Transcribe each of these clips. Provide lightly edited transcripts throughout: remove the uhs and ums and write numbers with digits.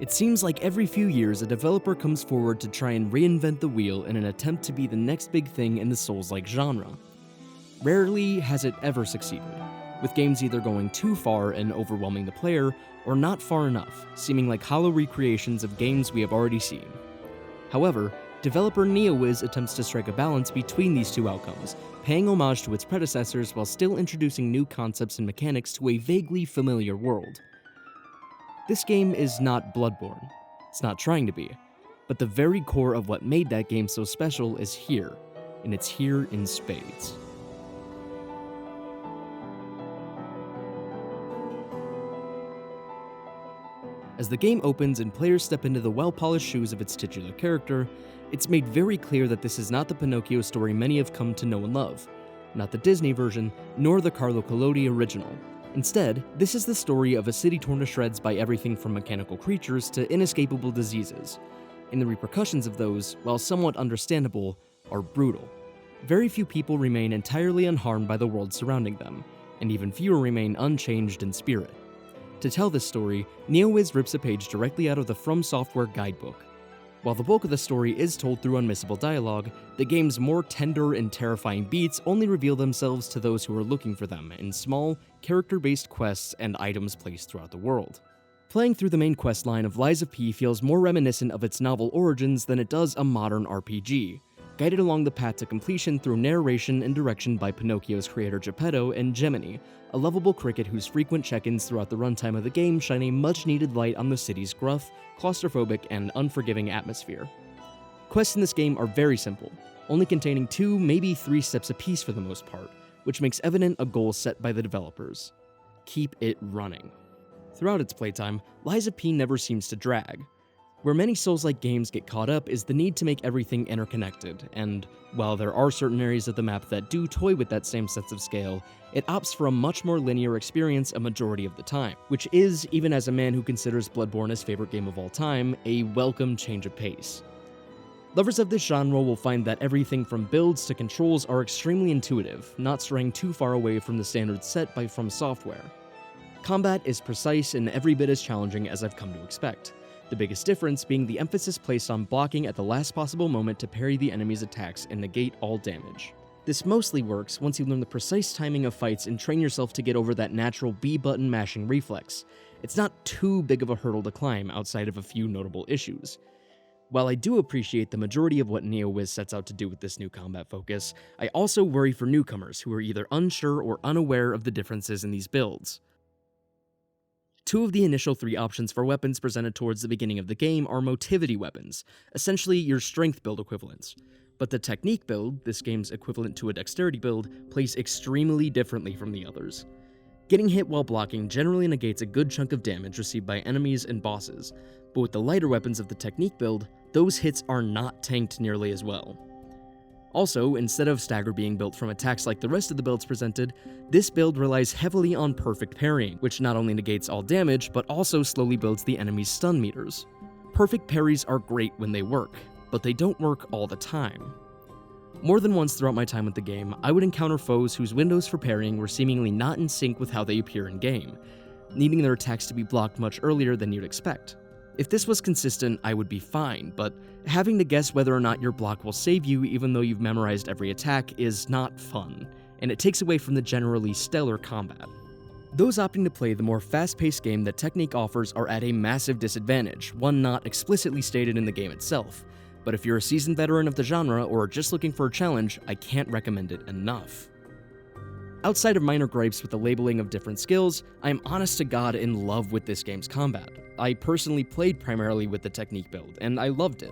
It seems like every few years a developer comes forward to try and reinvent the wheel in an attempt to be the next big thing in the Souls-like genre. Rarely has it ever succeeded, with games either going too far and overwhelming the player, or not far enough, seeming like hollow recreations of games we have already seen. However, developer NeoWiz attempts to strike a balance between these two outcomes, paying homage to its predecessors while still introducing new concepts and mechanics to a vaguely familiar world. This game is not Bloodborne. It's not trying to be. But the very core of what made that game so special is here, and it's here in spades. As the game opens and players step into the well-polished shoes of its titular character, it's made very clear that this is not the Pinocchio story many have come to know and love, not the Disney version, nor the Carlo Collodi original. Instead, this is the story of a city torn to shreds by everything from mechanical creatures to inescapable diseases, and the repercussions of those, while somewhat understandable, are brutal. Very few people remain entirely unharmed by the world surrounding them, and even fewer remain unchanged in spirit. To tell this story, NeoWiz rips a page directly out of the From Software guidebook. While the bulk of the story is told through unmissable dialogue, the game's more tender and terrifying beats only reveal themselves to those who are looking for them in small, character-based quests and items placed throughout the world. Playing through the main quest line of Lies of P feels more reminiscent of its novel origins than it does a modern RPG, guided along the path to completion through narration and direction by Pinocchio's creator Geppetto and Gemini, a lovable cricket whose frequent check-ins throughout the runtime of the game shine a much-needed light on the city's gruff, claustrophobic, and unforgiving atmosphere. Quests in this game are very simple, only containing 2, maybe 3 steps apiece for the most part, which makes evident a goal set by the developers. Keep it running. Throughout its playtime, Lies of P never seems to drag. Where many Souls-like games get caught up is the need to make everything interconnected, and while there are certain areas of the map that do toy with that same sense of scale, it opts for a much more linear experience a majority of the time, which is, even as a man who considers Bloodborne his favorite game of all time, a welcome change of pace. Lovers of this genre will find that everything from builds to controls are extremely intuitive, not straying too far away from the standards set by From Software. Combat is precise and every bit as challenging as I've come to expect. The biggest difference being the emphasis placed on blocking at the last possible moment to parry the enemy's attacks and negate all damage. This mostly works once you learn the precise timing of fights and train yourself to get over that natural B-button mashing reflex. It's not too big of a hurdle to climb outside of a few notable issues. While I do appreciate the majority of what NeoWiz sets out to do with this new combat focus, I also worry for newcomers who are either unsure or unaware of the differences in these builds. 2 of the initial 3 options for weapons presented towards the beginning of the game are motivity weapons, essentially your strength build equivalents. But the technique build, this game's equivalent to a dexterity build, plays extremely differently from the others. Getting hit while blocking generally negates a good chunk of damage received by enemies and bosses, but with the lighter weapons of the technique build, those hits are not tanked nearly as well. Also, instead of stagger being built from attacks like the rest of the builds presented, this build relies heavily on perfect parrying, which not only negates all damage, but also slowly builds the enemy's stun meters. Perfect parries are great when they work, but they don't work all the time. More than once throughout my time with the game, I would encounter foes whose windows for parrying were seemingly not in sync with how they appear in-game, needing their attacks to be blocked much earlier than you'd expect. If this was consistent, I would be fine, but having to guess whether or not your block will save you even though you've memorized every attack is not fun, and it takes away from the generally stellar combat. Those opting to play the more fast-paced game that Technique offers are at a massive disadvantage, one not explicitly stated in the game itself, but if you're a seasoned veteran of the genre or just looking for a challenge, I can't recommend it enough. Outside of minor gripes with the labeling of different skills, I am honest to God in love with this game's combat. I personally played primarily with the technique build, and I loved it.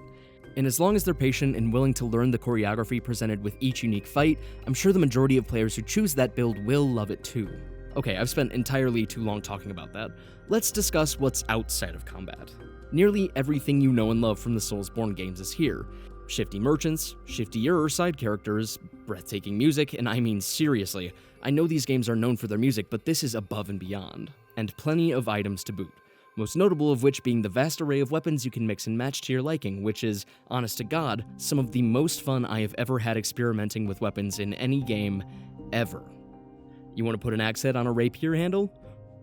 And as long as they're patient and willing to learn the choreography presented with each unique fight, I'm sure the majority of players who choose that build will love it too. Okay, I've spent entirely too long talking about that. Let's discuss what's outside of combat. Nearly everything you know and love from the Soulsborne games is here. Shifty merchants, shiftier side characters, breathtaking music, and I mean seriously, I know these games are known for their music, but this is above and beyond. And plenty of items to boot. Most notable of which being the vast array of weapons you can mix and match to your liking, which is, honest to God, some of the most fun I have ever had experimenting with weapons in any game, ever. You want to put an axe head on a rapier handle?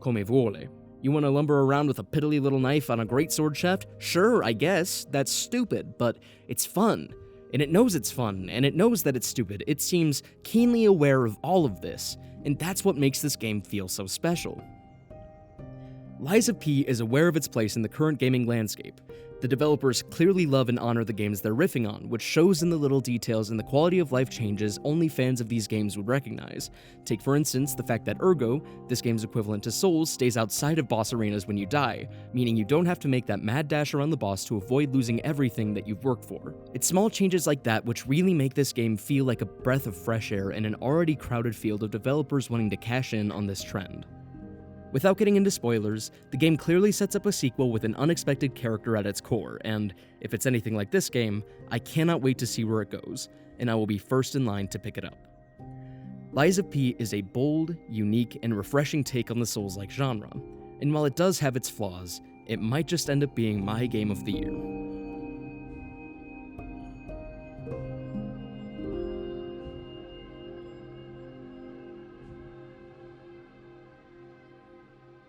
Come vuole. You want to lumber around with a piddly little knife on a great sword shaft? Sure, I guess. That's stupid, but it's fun. And it knows it's fun, and it knows that it's stupid. It seems keenly aware of all of this, and that's what makes this game feel so special. Lies of P is aware of its place in the current gaming landscape. The developers clearly love and honor the games they're riffing on, which shows in the little details and the quality of life changes only fans of these games would recognize. Take for instance the fact that Ergo, this game's equivalent to Souls, stays outside of boss arenas when you die, meaning you don't have to make that mad dash around the boss to avoid losing everything that you've worked for. It's small changes like that which really make this game feel like a breath of fresh air in an already crowded field of developers wanting to cash in on this trend. Without getting into spoilers, the game clearly sets up a sequel with an unexpected character at its core, and if it's anything like this game, I cannot wait to see where it goes, and I will be first in line to pick it up. Lies of P is a bold, unique, and refreshing take on the Souls-like genre, and while it does have its flaws, it might just end up being my game of the year.